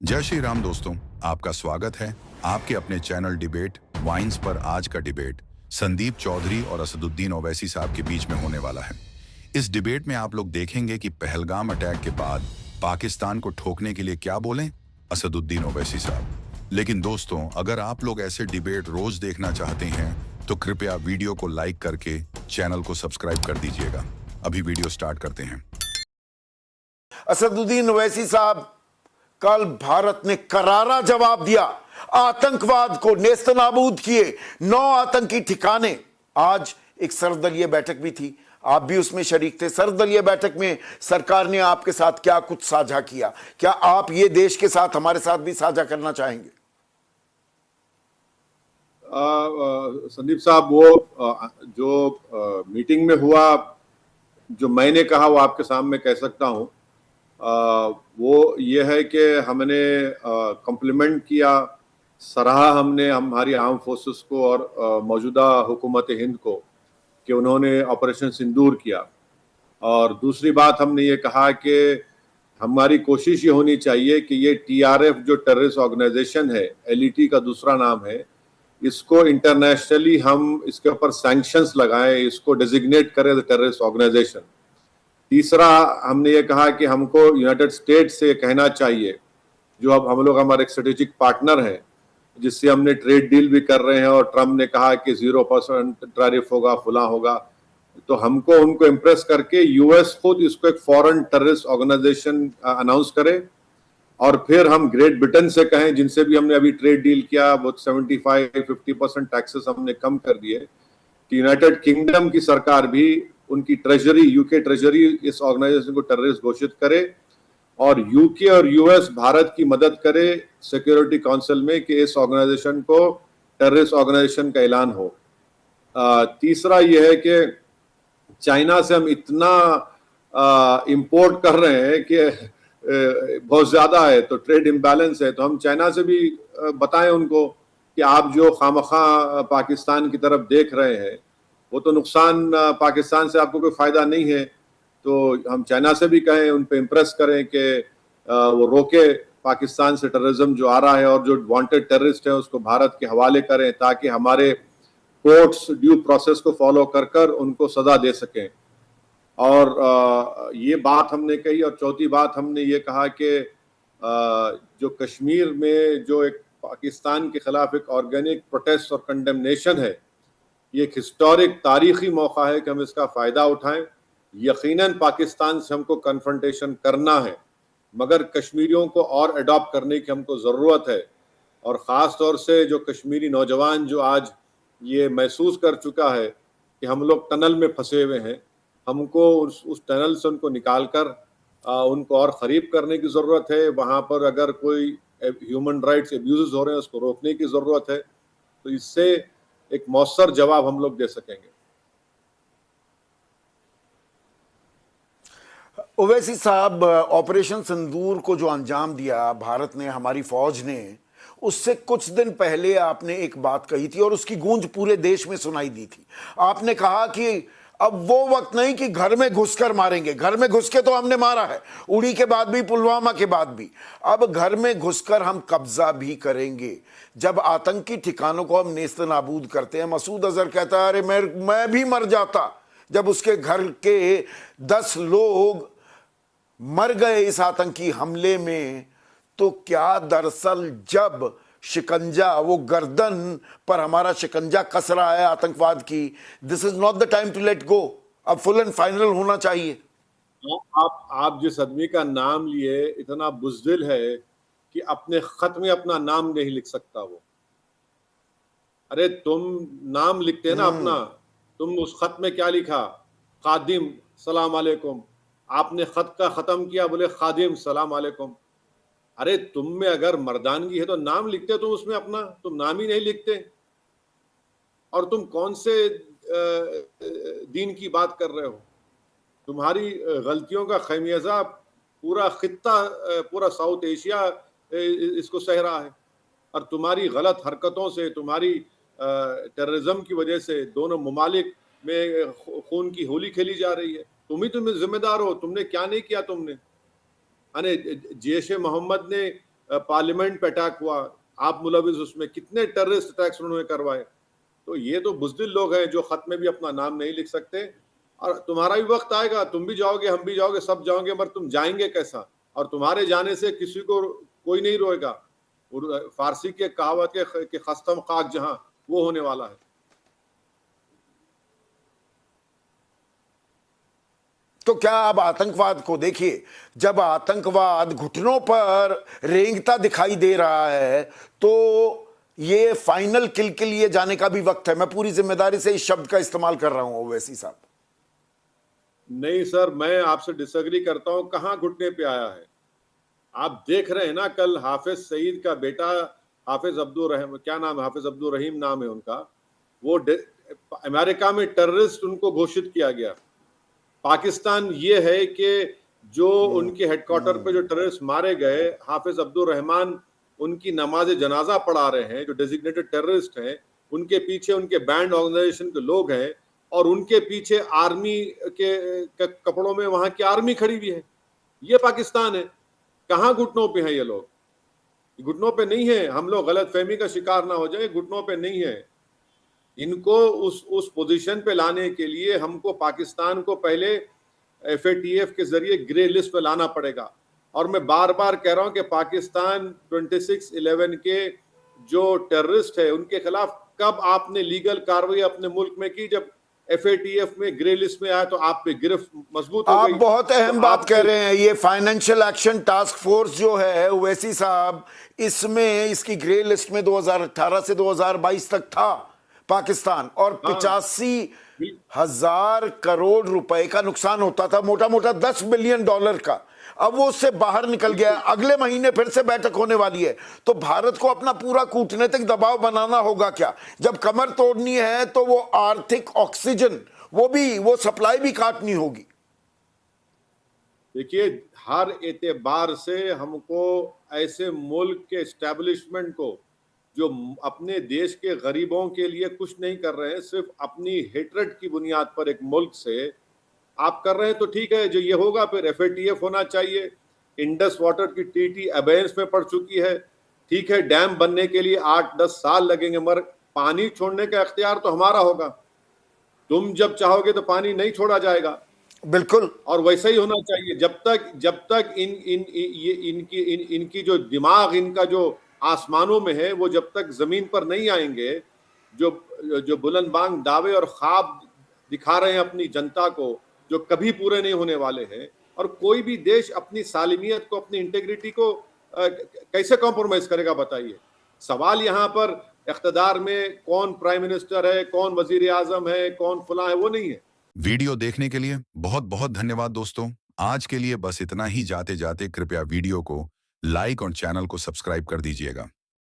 जय श्री राम दोस्तों, आपका स्वागत है आपके अपने चैनल डिबेट वाइन्स पर। आज का डिबेट संदीप चौधरी और असदुद्दीन ओवैसी साहब के बीच में होने वाला है। इस डिबेट में आप लोग देखेंगे कि पहलगाम अटैक के बाद पाकिस्तान को ठोकने के लिए क्या बोलें असदुद्दीन ओवैसी साहब। लेकिन दोस्तों, अगर आप लोग ऐसे डिबेट रोज देखना चाहते हैं तो कृपया वीडियो को लाइक करके चैनल को सब्सक्राइब कर दीजिएगा। अभी वीडियो स्टार्ट करते हैं। असदुद्दीन ओवैसी साहब, कल भारत ने करारा जवाब दिया, आतंकवाद को नेस्तनाबूद किए 9 आतंकी ठिकाने। आज एक सर्वदलीय बैठक भी थी, आप भी उसमें शरीक थे। सर्वदलीय बैठक में सरकार ने आपके साथ क्या कुछ साझा किया, क्या आप ये देश के साथ हमारे साथ भी साझा करना चाहेंगे? संदीप साहब, वो जो मीटिंग में हुआ, जो मैंने कहा वो आपके सामने कह सकता हूं। वो ये है कि हमने कम्प्लीमेंट किया, सराहा हमने हमारी आर्म फोर्सेस को और मौजूदा हुकूमत हिंद को कि उन्होंने ऑपरेशन सिंदूर किया। और दूसरी बात हमने ये कहा कि हमारी कोशिश ये होनी चाहिए कि ये TRF जो टेररिस्ट ऑर्गेनाइजेशन है, LET का दूसरा नाम है, इसको इंटरनेशनली हम इसके ऊपर सैंक्शंस लगाएं, इसको डेजिग्नेट करें एज टेररिस्ट ऑर्गेनाइजेशन। तीसरा हमने ये कहा कि हमको यूनाइटेड स्टेट्स से कहना चाहिए, जो अब हम लोग हमारे एक स्ट्रेटेजिक पार्टनर हैं, जिससे हमने ट्रेड डील भी कर रहे हैं, और ट्रम्प ने कहा कि 0% टैरिफ होगा, फुला होगा, तो हमको उनको इम्प्रेस करके US खुद इसको एक फॉरेन टेररिस्ट ऑर्गेनाइजेशन अनाउंस करे। और फिर हम ग्रेट ब्रिटेन से कहें, जिनसे भी हमने अभी ट्रेड डील किया, वो 75-50% टैक्सेस हमने कम कर दिए, कि यूनाइटेड किंगडम की सरकार भी, उनकी ट्रेजरी, UK ट्रेजरी, इस ऑर्गेनाइजेशन को टेररिस्ट घोषित करे, और UK और US भारत की मदद करे सिक्योरिटी काउंसिल में कि इस ऑर्गेनाइजेशन को टेररिस्ट ऑर्गेनाइजेशन का ऐलान हो। तीसरा यह है कि चाइना से हम इतना इंपोर्ट कर रहे हैं कि बहुत ज्यादा है, तो ट्रेड इम्बैलेंस है, तो हम चाइना से भी बताएं उनको कि आप जो खामखा पाकिस्तान की तरफ देख रहे हैं, वो तो नुकसान पाकिस्तान से आपको कोई फायदा नहीं है। तो हम चाइना से भी कहें, उन पे इम्प्रेस करें कि वो रोके पाकिस्तान से टेररिज्म जो आ रहा है, और जो वांटेड टेररिस्ट है उसको भारत के हवाले करें, ताकि हमारे कोर्ट्स ड्यू प्रोसेस को फॉलो कर उनको सजा दे सकें। और ये बात हमने कही। और चौथी बात हमने ये कहा कि जो कश्मीर में जो एक पाकिस्तान के खिलाफ एक ऑर्गेनिक प्रोटेस्ट और कंडेमनेशन है, ये एक हिस्टोरिक तारीखी मौका है कि हम इसका फ़ायदा उठाएं। यकीनन पाकिस्तान से हमको कन्फ्रंटेशन करना है, मगर कश्मीरियों को और अडॉप्ट करने की हमको ज़रूरत है। और ख़ास तौर से जो कश्मीरी नौजवान जो आज ये महसूस कर चुका है कि हम लोग टनल में फंसे हुए हैं, हमको उस टनल से उनको निकाल कर उनको और करीब करने की ज़रूरत है। वहाँ पर अगर कोई ह्यूमन राइट्स एब्यूज़ हो रहे हैं, उसको रोकने की ज़रूरत है। तो इससे एक मौसर जवाब हम लोग दे सकेंगे। ओवैसी साहब, ऑपरेशन सिंदूर को जो अंजाम दिया भारत ने, हमारी फौज ने, उससे कुछ दिन पहले आपने एक बात कही थी और उसकी गूंज पूरे देश में सुनाई दी थी। आपने कहा कि अब वो वक्त नहीं कि घर में घुसकर मारेंगे। घर में घुस के तो हमने मारा है, उड़ी के बाद भी, पुलवामा के बाद भी। अब घर में घुसकर हम कब्जा भी करेंगे। जब आतंकी ठिकानों को हम नेस्तनाबूद करते हैं, मसूद अजहर कहता है अरे मैं भी मर जाता जब उसके घर के 10 लोग मर गए इस आतंकी हमले में। तो क्या दरअसल जब शिकंजा, वो गर्दन पर हमारा शिकंजा कस रहा है आतंकवाद की, this is not the time to let go, अब फुल एंड फाइनल होना चाहिए? आप जिस आदमी का नाम लिए इतना बुज़दिल है कि अपने खत में अपना नाम नहीं लिख सकता वो। अरे तुम नाम लिखते हैं ना अपना, तुम उस खत में क्या लिखा? खादिम सलाम अलैकुम। आपने खत का खत्म किया, बोले खादिम सलाम अलैकुम। अरे तुम में अगर मर्दानगी है तो नाम लिखते तुम उसमें अपना, तुम नाम ही नहीं लिखते। और तुम कौन से दीन की बात कर रहे हो? तुम्हारी गलतियों का खमियाजा पूरा खित्ता, पूरा साउथ एशिया इसको सह रहा है। और तुम्हारी गलत हरकतों से, तुम्हारी टेररिज्म की वजह से दोनों ममालिक में खून की होली खेली जा रही है। तुम ही जिम्मेदार हो। तुमने क्या नहीं किया? तुमने जैश ए मोहम्मद ने पार्लियामेंट पे अटैक हुआ, आप मुलविस उसमें, कितने टेररिस्ट अटैक्स उन्होंने करवाए। तो ये तो बुज़दिल लोग हैं जो खत में भी अपना नाम नहीं लिख सकते। और तुम्हारा भी वक्त आएगा, तुम भी जाओगे, हम भी जाओगे, सब जाओगे, मगर तुम जाएंगे कैसा? और तुम्हारे जाने से किसी को कोई नहीं रोएगा। फारसी के कहावत के खस्तम खाक जहां, वो होने वाला है। तो क्या अब आतंकवाद को देखिए, जब आतंकवाद घुटनों पर रेंगता दिखाई दे रहा है तो ये फाइनल किल के लिए जाने का भी वक्त है। मैं पूरी जिम्मेदारी से इस शब्द का इस्तेमाल कर रहा हूं ओवैसी साहब। नहीं सर, मैं आपसे डिसएग्री करता हूं। कहां घुटने पे आया है? आप देख रहे हैं ना, कल हाफिज सईद का बेटा हाफिज अब्दुल रहीम, क्या नाम है, हाफिज अब्दुल रहीम नाम है उनका, वो अमेरिका में टेररिस्ट उनको घोषित किया गया। पाकिस्तान ये है कि जो उनके हेडक्वार्टर पे जो टेररिस्ट मारे गए, हाफिज अब्दुल रहमान उनकी नमाज जनाजा पढ़ा रहे हैं, जो डेजिग्नेटेड टेररिस्ट हैं, उनके पीछे उनके बैंड ऑर्गेनाइजेशन के लोग हैं, और उनके पीछे आर्मी के कपड़ों में वहां की आर्मी खड़ी हुई है। ये पाकिस्तान है। कहां घुटनों पे हैं ये लोग? घुटनों पे नहीं है। हम लोग गलत फहमी का शिकार ना हो जाए, घुटनों पे नहीं है। इनको उस पोजीशन पे लाने के लिए हमको पाकिस्तान को पहले FATF के जरिए ग्रे लिस्ट पे लाना पड़ेगा। और मैं बार बार कह रहा हूं कि पाकिस्तान 26/11 के जो टेररिस्ट है उनके खिलाफ कब आपने लीगल कार्रवाई अपने मुल्क में की? जब FATF में ग्रे लिस्ट में आया तो आप पे गिरफ्त मजबूत हो गई। आप बहुत अहम तो बात कह रहे हैं। ये फाइनेंशियल एक्शन टास्क फोर्स जो है ओवैसी साहब, इसमें इसकी ग्रे लिस्ट में 2018 से 2022 तक था पाकिस्तान, और 85,000 करोड़ रुपए का नुकसान होता था, मोटा मोटा $10 बिलियन का। अब वो उससे बाहर निकल गया। अगले महीने फिर से बैठक होने वाली है। तो भारत को अपना पूरा कूटनीतिक दबाव बनाना होगा क्या? जब कमर तोड़नी है तो वो आर्थिक ऑक्सीजन, वो सप्लाई भी काटनी होगी। देखिए, हर एतबार से हमको ऐसे मुल्क के एस्टेब्लिशमेंट को जो अपने देश के गरीबों के लिए कुछ नहीं कर रहे हैं, सिर्फ अपनी हेट्रेड की बुनियाद पर एक मुल्क से आप कर रहे हैं, तो ठीक है। जो ये होगा फिर FATF होना चाहिए। इंडस वाटर की TT अबेंस में पड़ चुकी है। ठीक है, डैम बनने के लिए 8-10 साल लगेंगे, मगर पानी छोड़ने का इख्तियार तो हमारा होगा। तुम जब चाहोगे तो पानी नहीं छोड़ा जाएगा। बिल्कुल। और वैसा ही होना चाहिए। जब तक इनकी जो दिमाग, इनका जो आसमानों में है, वो जब तक जमीन पर नहीं आएंगे, जो बुलंदबांग दावे और ख्वाब दिखा रहे हैं अपनी जनता को, जो कभी पूरे नहीं होने वाले हैं। और कोई भी देश अपनी सालिमियत को, अपनी इंटेग्रिटी को कैसे कॉम्प्रोमाइज करेगा बताइए? सवाल यहाँ पर इख्तिदार में कौन प्राइम मिनिस्टर है, कौन वजीर आजम है, कौन फलां है, वो नहीं है। वीडियो देखने के लिए बहुत बहुत धन्यवाद दोस्तों। आज के लिए बस इतना ही। जाते जाते कृपया वीडियो को लाइक और चैनल को सब्सक्राइब कर दीजिएगा।